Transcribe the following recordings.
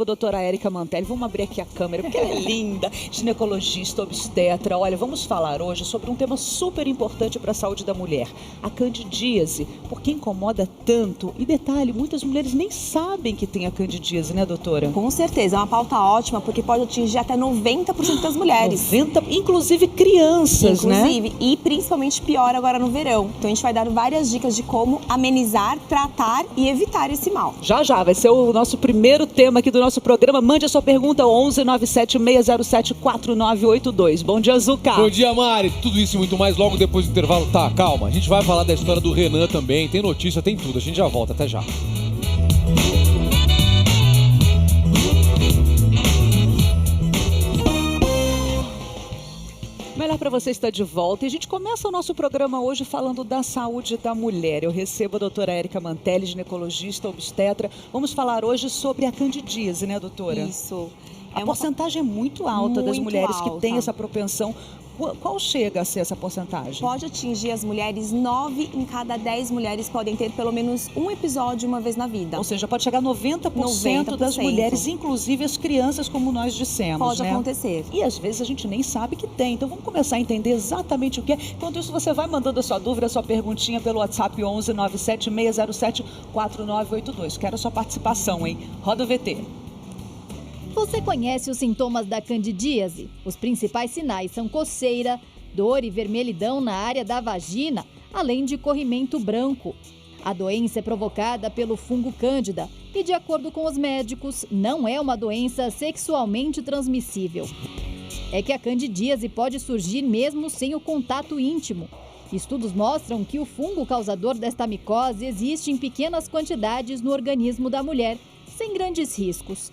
Doutora Érica Mantelli, vamos abrir aqui a câmera, porque ela é linda, ginecologista, obstetra. Olha, vamos falar hoje sobre um tema super importante para a saúde da mulher, a candidíase, porque incomoda tanto. E detalhe, muitas mulheres nem sabem que tem a candidíase, né, doutora? Com certeza, é uma pauta ótima, porque pode atingir até 90% das mulheres. 90%, inclusive crianças, inclusive, né? E principalmente pior agora no verão. Então a gente vai dar várias dicas de como amenizar, tratar e evitar esse mal. Já, vai ser o nosso primeiro tema aqui do nosso programa. Mande a sua pergunta ao 11 97607 4982. Bom dia, Zucca. Bom dia, Mari. Tudo isso e muito mais logo depois do intervalo. Tá, calma. A gente vai falar da história do Renan também. Tem notícia, tem tudo. A gente já volta. Até já. Melhor para você estar de volta. E a gente começa o nosso programa hoje falando da saúde da mulher. Eu recebo a doutora Érica Mantelli, ginecologista, obstetra. Vamos falar hoje sobre a candidíase, né, doutora? Isso. A porcentagem é muito alta das mulheres que têm essa propensão. Qual chega a ser essa porcentagem? Pode atingir as mulheres, 9 em cada 10 mulheres podem ter pelo menos um episódio uma vez na vida. Ou seja, pode chegar a 90% das mulheres, inclusive as crianças, como nós dissemos. Pode acontecer. E às vezes a gente nem sabe que tem. Então vamos começar a entender exatamente o que é. Enquanto isso, você vai mandando a sua dúvida, a sua perguntinha pelo WhatsApp 11 97607 4982. Quero a sua participação, hein? Roda o VT. Você conhece os sintomas da candidíase? Os principais sinais são coceira, dor e vermelhidão na área da vagina, além de corrimento branco. A doença é provocada pelo fungo cândida e, de acordo com os médicos, não é uma doença sexualmente transmissível. É que a candidíase pode surgir mesmo sem o contato íntimo. Estudos mostram que o fungo causador desta micose existe em pequenas quantidades no organismo da mulher, sem grandes riscos.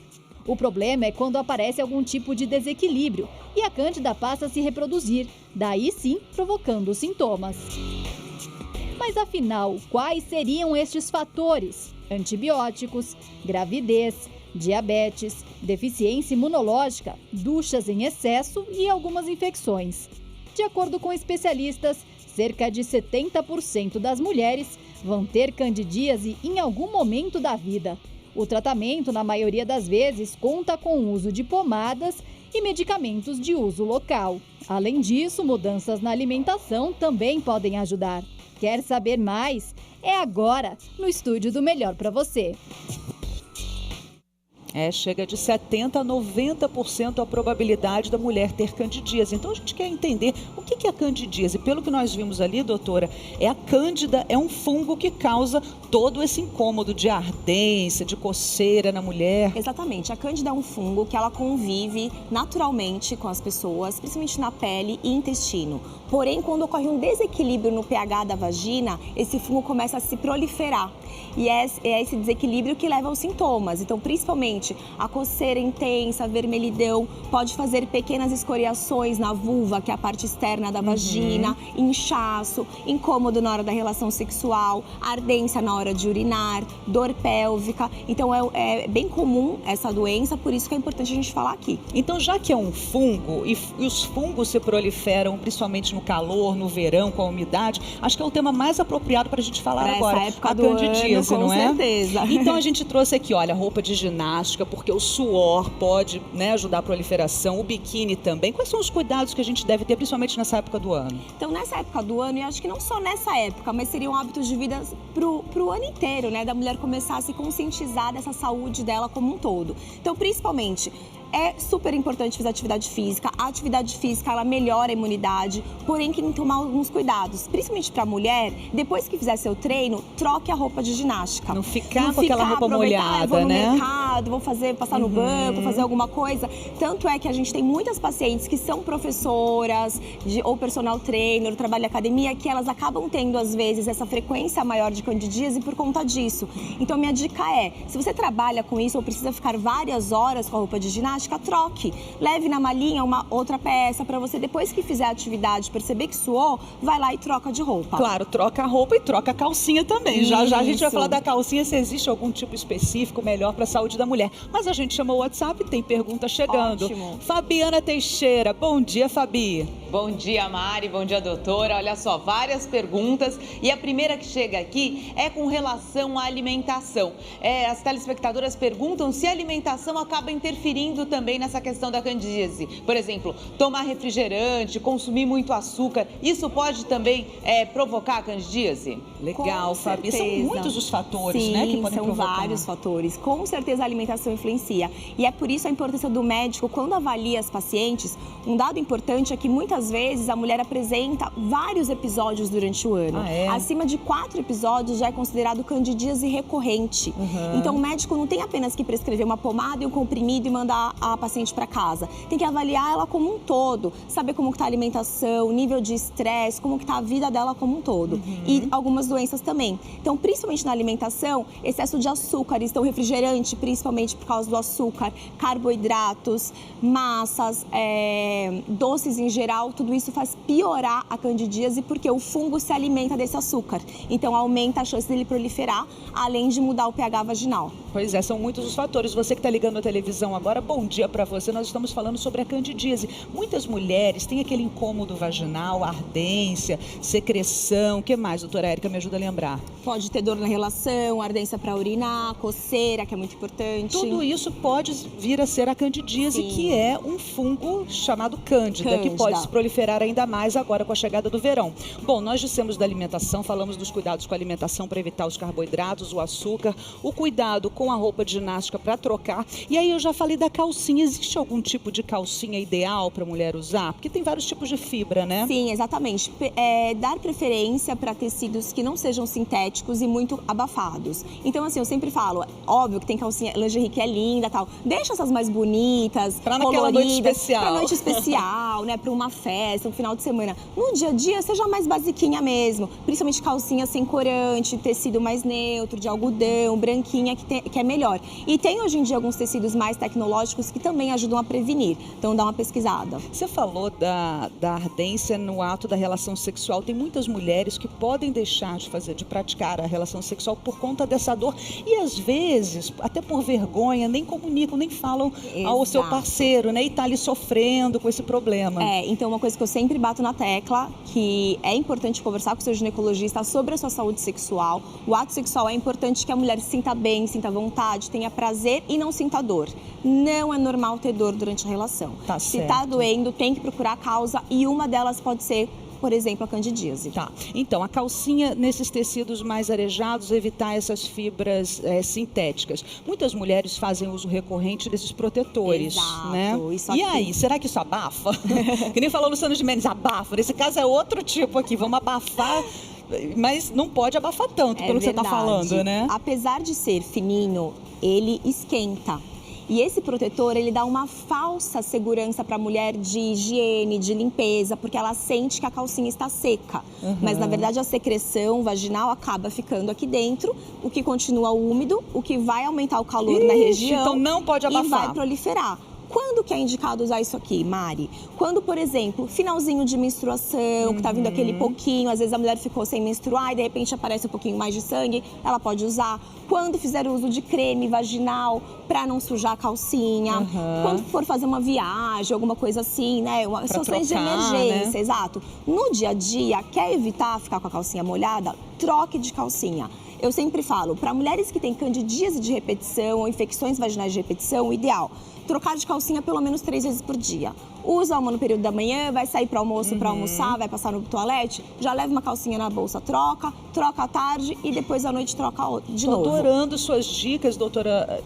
O problema é quando aparece algum tipo de desequilíbrio e a cândida passa a se reproduzir, daí sim provocando sintomas. Mas afinal, quais seriam estes fatores? Antibióticos, gravidez, diabetes, deficiência imunológica, duchas em excesso e algumas infecções. De acordo com especialistas, cerca de 70% das mulheres vão ter candidíase em algum momento da vida. O tratamento, na maioria das vezes, conta com o uso de pomadas e medicamentos de uso local. Além disso, mudanças na alimentação também podem ajudar. Quer saber mais? É agora, no Estúdio do Melhor para Você. Chega de 70% a 90% a probabilidade da mulher ter candidíase. Então a gente quer entender o que é a candidíase. Pelo que nós vimos ali, doutora, a cândida é um fungo que causa todo esse incômodo de ardência, de coceira na mulher. Exatamente. A cândida é um fungo que ela convive naturalmente com as pessoas, principalmente na pele e intestino. Porém, quando ocorre um desequilíbrio no pH da vagina, esse fungo começa a se proliferar. E é esse desequilíbrio que leva aos sintomas. Então, principalmente, a coceira intensa, a vermelhidão, pode fazer pequenas escoriações na vulva, que é a parte externa da vagina, inchaço, incômodo na hora da relação sexual, ardência na hora de urinar, dor pélvica. Então, é bem comum essa doença, por isso que é importante a gente falar aqui. Então, já que é um fungo, e os fungos se proliferam principalmente no calor, no verão, com a umidade, acho que é o tema mais apropriado para a gente falar agora. Essa época a do candidíase, ano, não é? Com certeza. Então a gente trouxe aqui, olha, roupa de ginástica, porque o suor pode, ajudar a proliferação, o biquíni também. Quais são os cuidados que a gente deve ter, principalmente nessa época do ano? Então, nessa época do ano, e acho que não só nessa época, mas seriam hábitos de vida pro ano inteiro, né? Da mulher começar a se conscientizar dessa saúde dela como um todo. Então, principalmente, é super importante fazer atividade física. A atividade física, ela melhora a imunidade, porém tem que tomar alguns cuidados. Principalmente para a mulher, depois que fizer seu treino, troque a roupa de ginástica. Não ficar com aquela roupa molhada, vou no né? mercado, vou passar no banco, fazer alguma coisa. Tanto é que a gente tem muitas pacientes que são professoras ou personal trainer, trabalham em academia, que elas acabam tendo, às vezes, essa frequência maior de candidíase por conta disso. Então, minha dica é, se você trabalha com isso ou precisa ficar várias horas com a roupa de ginástica, troque. Leve na malinha uma outra peça para você, depois que fizer a atividade, perceber que suou, vai lá e troca de roupa. Claro, troca a roupa e troca a calcinha também. Já a gente vai falar da calcinha, se existe algum tipo específico melhor para a saúde da mulher. Mas a gente chamou o WhatsApp, tem pergunta chegando. Ótimo. Fabiana Teixeira, bom dia, Fabi. Bom dia, Mari. Bom dia, doutora. Olha só, várias perguntas. E a primeira que chega aqui é com relação à alimentação. As telespectadoras perguntam se a alimentação acaba interferindo também nessa questão da candidíase. Por exemplo, tomar refrigerante, consumir muito açúcar, isso pode também provocar a candidíase? Legal, Fabi. São muitos os fatores, Sim, né, que podem são provocar. vários fatores. Com certeza a alimentação influencia. E é por isso a importância do médico, quando avalia as pacientes, um dado importante é que muitas vezes a mulher apresenta vários episódios durante o ano. Acima de 4 episódios já é considerado candidíase recorrente. Então o médico não tem apenas que prescrever uma pomada e um comprimido e mandar a paciente para casa. Tem que avaliar ela como um todo, saber como está a alimentação, nível de estresse, como está a vida dela como um todo. E algumas doenças também. Então, principalmente na alimentação, excesso de açúcares, então refrigerante, principalmente por causa do açúcar, carboidratos, massas, doces em geral, tudo isso faz piorar a candidíase porque o fungo se alimenta desse açúcar. Então, aumenta a chance dele proliferar, além de mudar o pH vaginal. Pois é, são muitos os fatores. Você que está ligando a televisão agora, bom dia para você. Nós estamos falando sobre a candidíase. Muitas mulheres têm aquele incômodo vaginal, ardência, secreção. O que mais, doutora Érica, me ajuda a lembrar? Pode ter dor na relação, ardência para urinar, coceira, que é muito importante. Tudo isso pode vir a ser a candidíase, que é um fungo chamado cândida, que pode se proliferar ainda mais agora com a chegada do verão. Bom, nós dissemos da alimentação, falamos dos cuidados com a alimentação para evitar os carboidratos, o açúcar, o cuidado com a roupa de ginástica para trocar. E aí eu já falei da calcinha. Existe algum tipo de calcinha ideal para a mulher usar? Porque tem vários tipos de fibra, né? Sim, exatamente. Dar preferência para tecidos que não sejam sintéticos e muito abafados. Então, assim, eu sempre falo, óbvio que tem calcinha, lingerie que é linda e tal. Deixa essas mais bonitas, pra naquela noite especial. Pra noite especial, né? Pra uma festa, um final de semana. No dia a dia, seja mais basiquinha mesmo. Principalmente calcinha sem corante, tecido mais neutro, de algodão, branquinha, que é melhor. E tem hoje em dia alguns tecidos mais tecnológicos que também ajudam a prevenir. Então, dá uma pesquisada. Você falou da ardência no ato da relação sexual. Tem muitas mulheres que podem deixar de praticar a relação sexual por conta dessa dor. E às vezes, até por vergonha, nem comunicam, nem falam ao seu parceiro, né? E tá ali sofrendo com esse problema. Então uma coisa que eu sempre bato na tecla, que é importante conversar com o seu ginecologista sobre a sua saúde sexual. O ato sexual é importante que a mulher se sinta bem, sinta vontade, tenha prazer e não sinta dor. Não é normal ter dor durante a relação. Se tá doendo, tem que procurar a causa e uma delas pode ser, por exemplo, a candidíase. Tá. Então, a calcinha nesses tecidos mais arejados, evitar essas fibras sintéticas. Muitas mulheres fazem uso recorrente desses protetores, né? Isso e aí, será que isso abafa? Que nem falou Luciano Gimenez, abafa. Nesse caso é outro tipo aqui, vamos abafar. Mas não pode abafar tanto, pelo que você está falando, né? Apesar de ser fininho, ele esquenta. E esse protetor, ele dá uma falsa segurança para a mulher de higiene, de limpeza, porque ela sente que a calcinha está seca. Mas, na verdade, a secreção vaginal acaba ficando aqui dentro, o que continua úmido, o que vai aumentar o calor na região. Então não pode abafar. E vai proliferar. Quando que é indicado usar isso aqui, Mari? Quando, por exemplo, finalzinho de menstruação, que tá vindo aquele pouquinho, às vezes a mulher ficou sem menstruar e de repente aparece um pouquinho mais de sangue, ela pode usar. Quando fizer uso de creme vaginal para não sujar a calcinha. Quando for fazer uma viagem, alguma coisa assim, né? Situações de emergência, né? Exato. No dia a dia, quer evitar ficar com a calcinha molhada? Troque de calcinha. Eu sempre falo, para mulheres que têm candidíase de repetição ou infecções vaginais de repetição, o ideal, trocar de calcinha pelo menos 3 vezes por dia. Usa uma no período da manhã, vai sair para almoço, para almoçar, vai passar no toalete, já leva uma calcinha na bolsa, troca à tarde e depois à noite troca de novo. Tô adorando suas dicas, doutora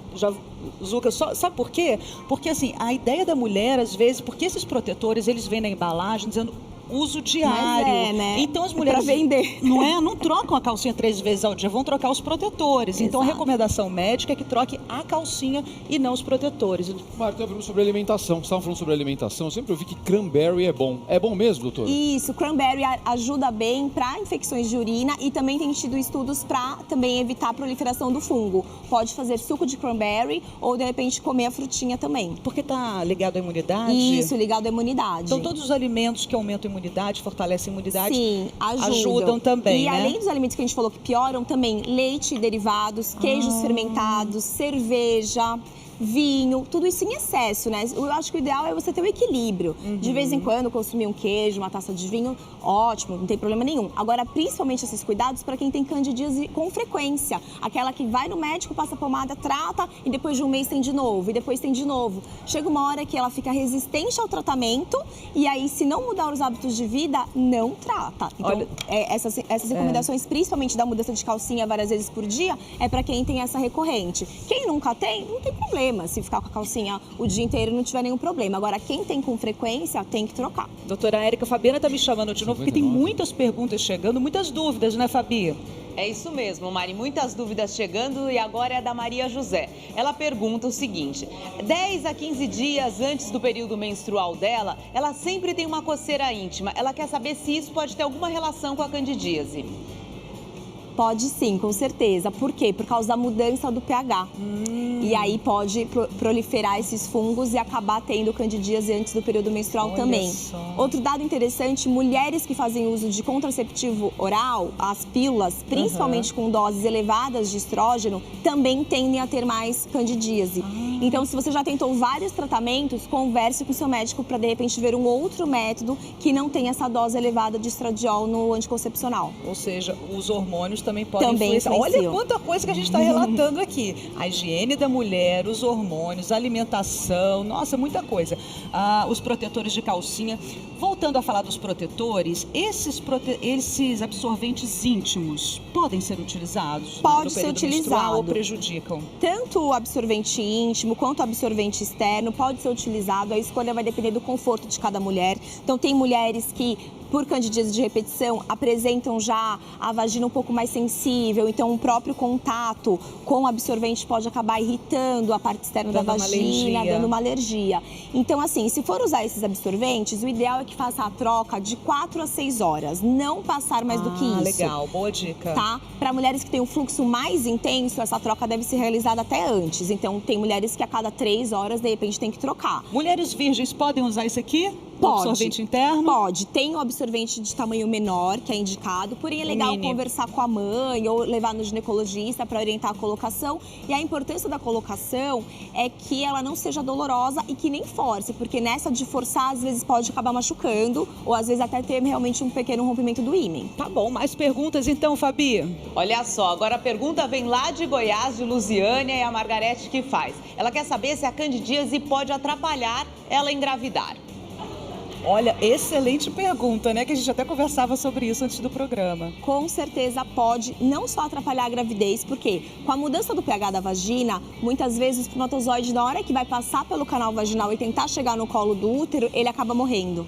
Zucca. Sabe por quê? Porque assim, a ideia da mulher, às vezes, porque esses protetores, eles vêm na embalagem dizendo uso diário. Mas né? Então as mulheres pra vender. Não trocam a calcinha 3 vezes ao dia, vão trocar os protetores. Exato. Então a recomendação médica é que troque a calcinha e não os protetores. Marta, eu pergunto sobre alimentação. Você estava falando sobre alimentação. Eu sempre ouvi que cranberry é bom. É bom mesmo, doutora? Isso, cranberry ajuda bem para infecções de urina e também tem tido estudos para também evitar a proliferação do fungo. Pode fazer suco de cranberry ou de repente comer a frutinha também. Porque tá ligado à imunidade? Isso, ligado à imunidade. Então todos os alimentos que aumentam a imunidade, fortalecem a imunidade, sim, ajudam também, e né? além dos alimentos que a gente falou que pioram, também leite e derivados, queijos fermentados, cerveja, vinho, tudo isso em excesso, né? Eu acho que o ideal é você ter um equilíbrio. De vez em quando, consumir um queijo, uma taça de vinho, ótimo, não tem problema nenhum. Agora, principalmente esses cuidados para quem tem candidíase com frequência. Aquela que vai no médico, passa pomada, trata e depois de um mês tem de novo, e depois tem de novo. Chega uma hora que ela fica resistente ao tratamento e aí, se não mudar os hábitos de vida, não trata. Então, Olha, essas recomendações, principalmente da mudança de calcinha várias vezes por dia, é para quem tem essa recorrente. Quem nunca tem, não tem problema. Se ficar com a calcinha o dia inteiro, não tiver nenhum problema. Agora, quem tem com frequência, tem que trocar. Doutora Érica, Fabiana está me chamando de novo, porque tem muitas perguntas chegando, muitas dúvidas, né, Fabi? É isso mesmo, Mari. Muitas dúvidas chegando e agora é da Maria José. Ela pergunta o seguinte: 10 a 15 dias antes do período menstrual dela, ela sempre tem uma coceira íntima. Ela quer saber se isso pode ter alguma relação com a candidíase. Pode sim, com certeza. Por quê? Por causa da mudança do pH. E aí pode proliferar esses fungos e acabar tendo candidíase antes do período menstrual. Olha também. só. Outro dado interessante, mulheres que fazem uso de contraceptivo oral, as pílulas, principalmente com doses elevadas de estrógeno, também tendem a ter mais candidíase. Então, se você já tentou vários tratamentos, converse com o seu médico para, de repente, ver um outro método que não tem essa dose elevada de estradiol no anticoncepcional. Ou seja, os hormônios também podem Também influenciar. Olha influenciam. quanta coisa que a gente está relatando aqui. A higiene da mulher, os hormônios, a alimentação, nossa, muita coisa. Os protetores de calcinha. Voltando a falar dos protetores, esses absorventes íntimos podem ser utilizados Pode no ser período menstrual utilizado. ou prejudicam? Tanto o absorvente íntimo quanto o absorvente externo pode ser utilizado. A escolha vai depender do conforto de cada mulher. Então, tem mulheres que, por candidíase de repetição, apresentam já a vagina um pouco mais sensível. Então, o próprio contato com o absorvente pode acabar irritando a parte externa da Dando uma vagina, alergia. dando uma alergia. Então, assim, se for usar esses absorventes, o ideal é que faça a troca de 4 a 6 horas. Não passar mais do que isso. Legal, boa dica. Tá? Para mulheres que têm um fluxo mais intenso, essa troca deve ser realizada até antes. Então, tem mulheres que a cada 3 horas, de repente, tem que trocar. Mulheres virgens podem usar isso aqui? Pode. Absorvente interno? Pode. Tem o absorvente de tamanho menor, que é indicado. Porém, é legal mini. conversar com a mãe ou levar no ginecologista para orientar a colocação. E a importância da colocação é que ela não seja dolorosa e que nem force. Porque nessa de forçar, às vezes pode acabar machucando ou às vezes até ter realmente um pequeno rompimento do ímen. Tá bom, mais perguntas então, Fabi? Olha só, agora a pergunta vem lá de Goiás, de Luziânia, e a Margarete que faz. Ela quer saber se a candidíase pode atrapalhar ela engravidar. Olha, excelente pergunta, né? Que a gente até conversava sobre isso antes do programa. Com certeza pode não só atrapalhar a gravidez, porque com a mudança do pH da vagina, muitas vezes o espermatozoide, na hora que vai passar pelo canal vaginal e tentar chegar no colo do útero, ele acaba morrendo.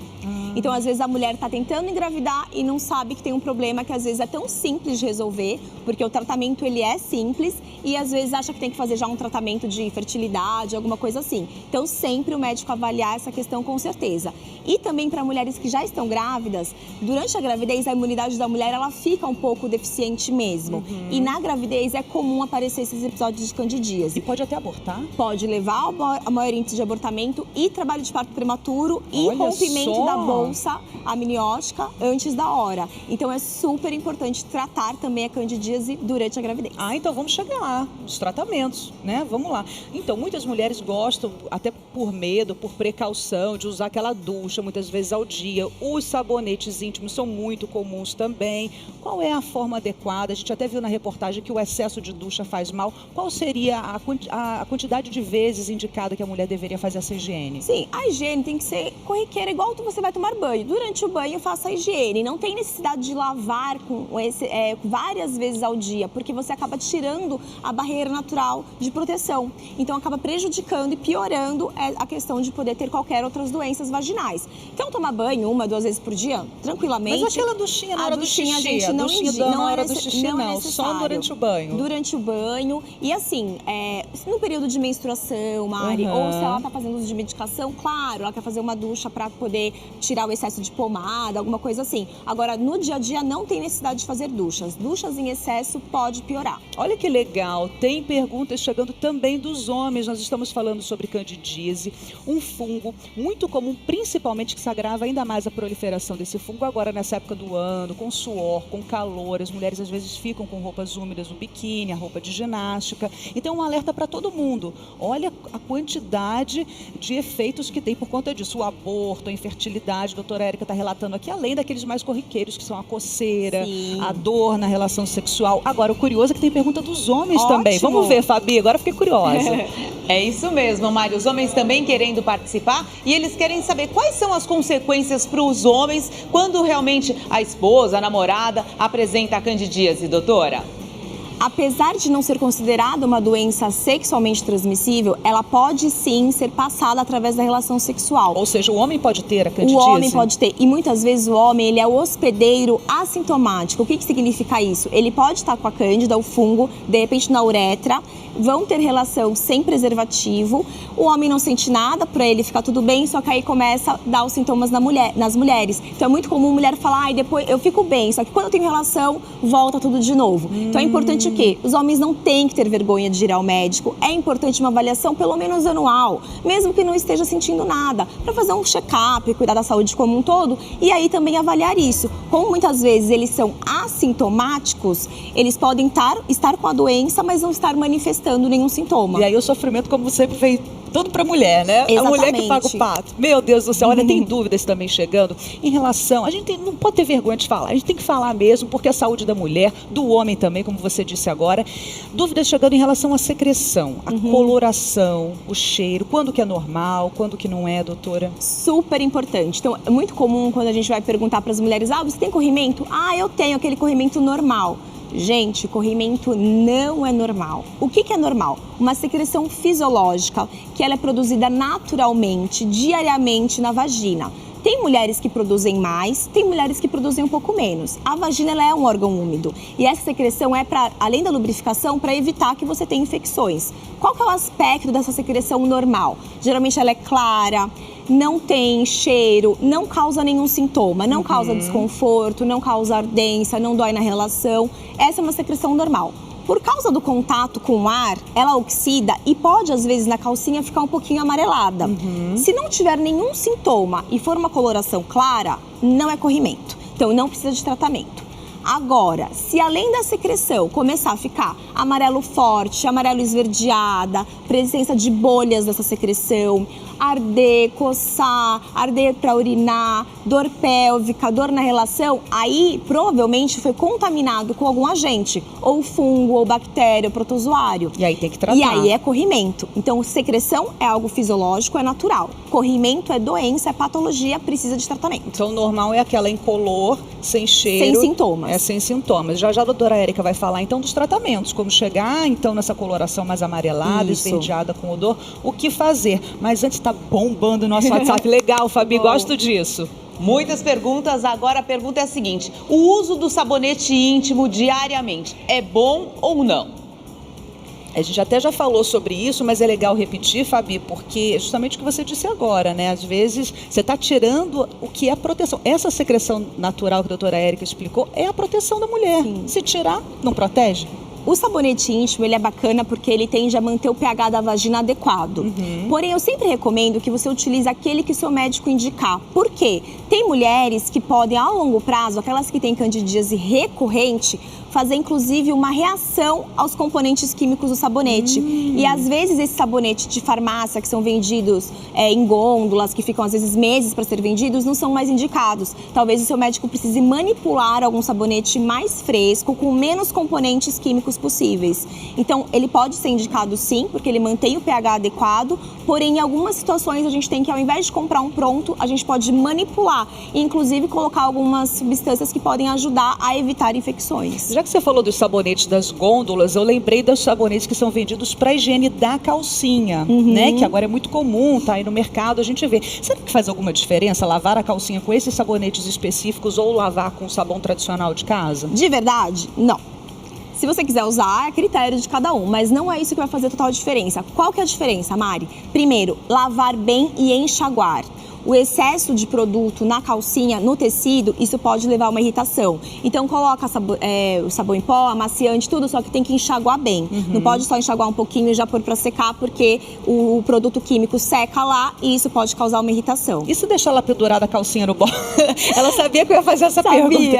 Então, às vezes, a mulher está tentando engravidar e não sabe que tem um problema que, às vezes, é tão simples de resolver, porque o tratamento, ele é simples e, às vezes, acha que tem que fazer já um tratamento de fertilidade, alguma coisa assim. Então, sempre o médico avaliar essa questão com certeza. E também para mulheres que já estão grávidas, durante a gravidez, a imunidade da mulher, ela fica um pouco deficiente mesmo. E na gravidez, é comum aparecer esses episódios de candidíase. E pode até abortar? Pode levar a maior índice de abortamento e trabalho de parto prematuro e Olha rompimento só. da bolsa amniótica antes da hora. Então é super importante tratar também a candidíase durante a gravidez. Então vamos chegar lá, os tratamentos, né? Vamos lá. Então, muitas mulheres gostam, até por medo, por precaução, de usar aquela ducha muitas vezes ao dia. Os sabonetes íntimos são muito comuns também. Qual é a forma adequada? A gente até viu na reportagem que o excesso de ducha faz mal. Qual seria a quantidade de vezes indicada que a mulher deveria fazer essa higiene? Sim, a higiene tem que ser corriqueira, igual você vai tomar banho. Durante o banho, faça a higiene. Não tem necessidade de lavar várias vezes ao dia, porque você acaba tirando a barreira natural de proteção. Então, acaba prejudicando e piorando a questão de poder ter qualquer outras doenças vaginais. Então, tomar banho 1, 2 vezes por dia, tranquilamente. Mas aquela duchinha na hora do xixi, a gente não duchinha na hora do xixi, não é não, só durante o banho. Durante o banho. E assim, no período de menstruação, Mari, ou se ela tá fazendo uso de medicação, claro, ela quer fazer uma ducha para poder tirar tirar o excesso de pomada, alguma coisa assim. Agora, no dia a dia não tem necessidade de fazer duchas. Duchas em excesso pode piorar. Olha que legal, tem perguntas chegando também dos homens. Nós estamos falando sobre candidíase, um fungo muito comum, principalmente que se agrava ainda mais a proliferação desse fungo agora nessa época do ano, com suor, com calor. As mulheres às vezes ficam com roupas úmidas, o biquíni, a roupa de ginástica. Então, um alerta para todo mundo. Olha a quantidade de efeitos que tem por conta disso. O aborto, a infertilidade, a doutora Érica está relatando aqui, além daqueles mais corriqueiros, que são a coceira, Sim. a dor na relação sexual. Agora, o curioso é que tem pergunta dos homens Ótimo. também. Vamos ver, Fabi, agora fiquei curiosa. É isso mesmo, Mário. Os homens também querendo participar e eles querem saber quais são as consequências para os homens quando realmente a esposa, a namorada, apresenta a candidíase, doutora. Apesar de não ser considerada uma doença sexualmente transmissível, ela pode sim ser passada através da relação sexual. Ou seja, o homem pode ter a O candidíase? homem pode ter, e muitas vezes o homem ele é o hospedeiro assintomático. O que significa isso? Ele pode estar com a cândida, o fungo, de repente na uretra, vão ter relação sem preservativo, o homem não sente nada, para ele ficar tudo bem, só que aí começa a dar os sintomas nas mulheres. Então é muito comum a mulher falar, depois eu fico bem, só que quando eu tenho relação, volta tudo de novo. Então é importante o quê? Os homens não têm que ter vergonha de ir ao médico, é importante uma avaliação pelo menos anual, mesmo que não esteja sentindo nada, para fazer um check-up, cuidar da saúde como um todo, e aí também avaliar isso. Como muitas vezes eles são assintomáticos, eles podem estar com a doença, mas não estar manifestando nenhum sintoma. E aí o sofrimento, como sempre, veio tudo pra mulher, né? Exatamente. A mulher que paga o pato. Meu Deus do céu, olha, tem dúvidas também chegando em relação... A gente não pode ter vergonha de falar, a gente tem que falar mesmo, porque a saúde da mulher, do homem também, como você disse agora. Dúvidas chegando em relação à secreção, a coloração, o cheiro, quando que é normal, quando que não é, doutora? Super importante. Então, é muito comum quando a gente vai perguntar para as mulheres, você tem corrimento? Eu tenho aquele corrimento normal. Gente, corrimento não é normal. O que é normal? Uma secreção fisiológica que ela é produzida naturalmente, diariamente na vagina. Tem mulheres que produzem mais, tem mulheres que produzem um pouco menos. A vagina ela é um órgão úmido e essa secreção é, além da lubrificação, para evitar que você tenha infecções. Qual que é o aspecto dessa secreção normal? Geralmente ela é clara, não tem cheiro, não causa nenhum sintoma, não causa desconforto, não causa ardência, não dói na relação. Essa é uma secreção normal. Por causa do contato com o ar, ela oxida e pode, às vezes, na calcinha ficar um pouquinho amarelada. Se não tiver nenhum sintoma e for uma coloração clara, não é corrimento. Então, não precisa de tratamento. Agora, se além da secreção começar a ficar amarelo forte, amarelo esverdeada, presença de bolhas dessa secreção, arder, coçar, arder para urinar, dor pélvica, dor na relação, aí provavelmente foi contaminado com algum agente, ou fungo, ou bactéria, ou protozoário. E aí tem que tratar. E aí é corrimento. Então, secreção é algo fisiológico, é natural. Corrimento é doença, é patologia, precisa de tratamento. Então, o normal é aquela incolor, sem cheiro. Sem sintomas. É sem sintomas. Já a doutora Érica vai falar, então, dos tratamentos. Como chegar, então, nessa coloração mais amarelada, esverdeada com odor. O que fazer? Mas antes tá bombando o nosso WhatsApp. Legal, Fabi, gosto disso. Muitas perguntas. Agora a pergunta é a seguinte: o uso do sabonete íntimo diariamente é bom ou não? A gente até já falou sobre isso, mas é legal repetir, Fabi, porque é justamente o que você disse agora, né? Às vezes você está tirando o que é proteção. Essa secreção natural que a doutora Érica explicou é a proteção da mulher. Sim. Se tirar, não protege? O sabonete íntimo, ele é bacana porque ele tende a manter o pH da vagina adequado. Porém, eu sempre recomendo que você utilize aquele que o seu médico indicar. Por quê? Tem mulheres que podem, a longo prazo, aquelas que têm candidíase recorrente, fazer inclusive uma reação aos componentes químicos do sabonete. E às vezes esse sabonete de farmácia que são vendidos em gôndolas, que ficam às vezes meses para ser vendidos, não são mais indicados. Talvez o seu médico precise manipular algum sabonete mais fresco, com menos componentes químicos possíveis. Então, ele pode ser indicado sim, porque ele mantém o pH adequado, porém, em algumas situações a gente tem que, ao invés de comprar um pronto, a gente pode manipular e, inclusive, colocar algumas substâncias que podem ajudar a evitar infecções. Já que você falou dos sabonetes das gôndolas, eu lembrei dos sabonetes que são vendidos para higiene da calcinha, né? Que agora é muito comum, tá aí no mercado, a gente vê. Será que faz alguma diferença lavar a calcinha com esses sabonetes específicos ou lavar com o sabão tradicional de casa? De verdade, não. Se você quiser usar, é critério de cada um, mas não é isso que vai fazer total diferença. Qual que é a diferença, Mari? Primeiro, lavar bem e enxaguar. o excesso de produto na calcinha, no tecido, isso pode levar a uma irritação. Então coloca o sabão em pó, amaciante, tudo, só que tem que enxaguar bem. Não pode só enxaguar um pouquinho e já pôr para secar, porque o produto químico seca lá e isso pode causar uma irritação. E se deixar ela pendurada a calcinha no box? Ela sabia que eu ia fazer essa pergunta.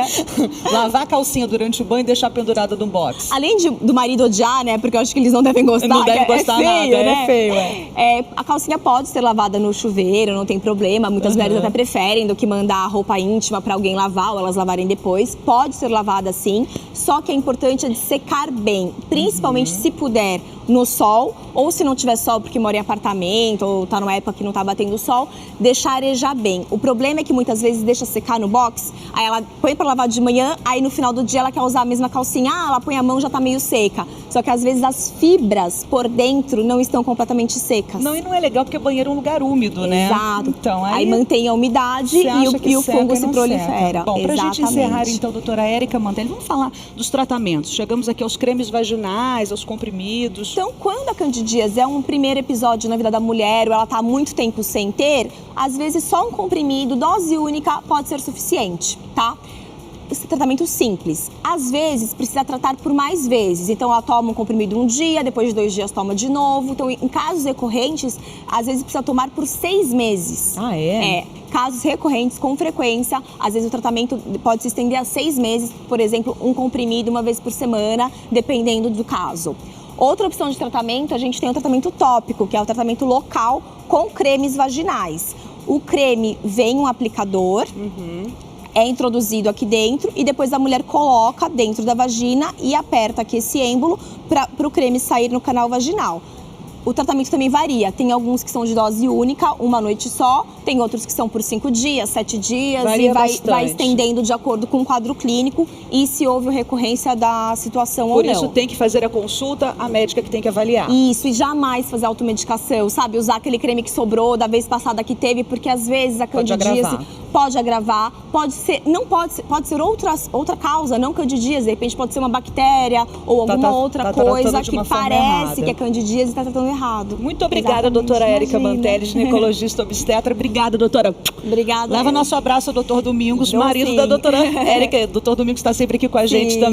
Lavar a calcinha durante o banho e deixar pendurada no box. Além do marido odiar, né? Porque eu acho que eles não devem gostar. Não devem gostar feio, nada, né? é feio, a calcinha pode ser lavada no chuveiro, não tem problema. Muitas mulheres até preferem do que mandar a roupa íntima para alguém lavar ou elas lavarem depois. Pode ser lavada sim, só que é importante de secar bem, principalmente se puder no sol, ou se não tiver sol porque mora em apartamento ou tá numa época que não tá batendo sol, deixar arejar bem. O problema é que muitas vezes deixa secar no box, aí ela põe para lavar de manhã, aí no final do dia ela quer usar a mesma calcinha, ela põe a mão, já tá meio seca. Só que às vezes as fibras por dentro não estão completamente secas. Não, e não é legal porque banheiro é um lugar úmido, né? Exato. Então, aí mantém a umidade e o fungo se prolifera. Bom, pra gente encerrar então, doutora Érica Mantelli, vamos falar dos tratamentos. Chegamos aqui aos cremes vaginais, aos comprimidos. Então, quando a candidíase é um primeiro episódio na vida da mulher, ou ela está há muito tempo sem ter, às vezes só um comprimido, dose única, pode ser suficiente, tá? Esse tratamento simples. Às vezes, precisa tratar por mais vezes. Então, ela toma um comprimido um dia, depois de 2 dias toma de novo. Então, em casos recorrentes, às vezes precisa tomar por 6 meses. Ah, é? É. Casos recorrentes, com frequência, às vezes o tratamento pode se estender a 6 meses. Por exemplo, um comprimido uma vez por semana, dependendo do caso. Outra opção de tratamento, a gente tem o tratamento tópico, que é o tratamento local com cremes vaginais. O creme vem um aplicador, é introduzido aqui dentro e depois a mulher coloca dentro da vagina e aperta aqui esse êmbolo para o creme sair no canal vaginal. O tratamento também varia. Tem alguns que são de dose única, uma noite só. Tem outros que são por 5 dias, 7 dias. Varia e bastante. vai estendendo de acordo com o quadro clínico e se houve recorrência da situação ou não. Por isso tem que fazer a consulta, a médica que tem que avaliar. Isso, e jamais fazer automedicação, sabe? Usar aquele creme que sobrou da vez passada que teve, porque às vezes a candidíase pode agravar, pode ser outra causa, não candidíase, de repente pode ser uma bactéria ou alguma outra coisa que parece que é candidíase e está tratando errado. Muito obrigada, doutora Érica Mantelli, ginecologista obstetra. Obrigada, doutora. Obrigada. Leva nosso abraço ao doutor Domingos, marido da doutora Érica. Doutor Domingos está sempre aqui com a gente também.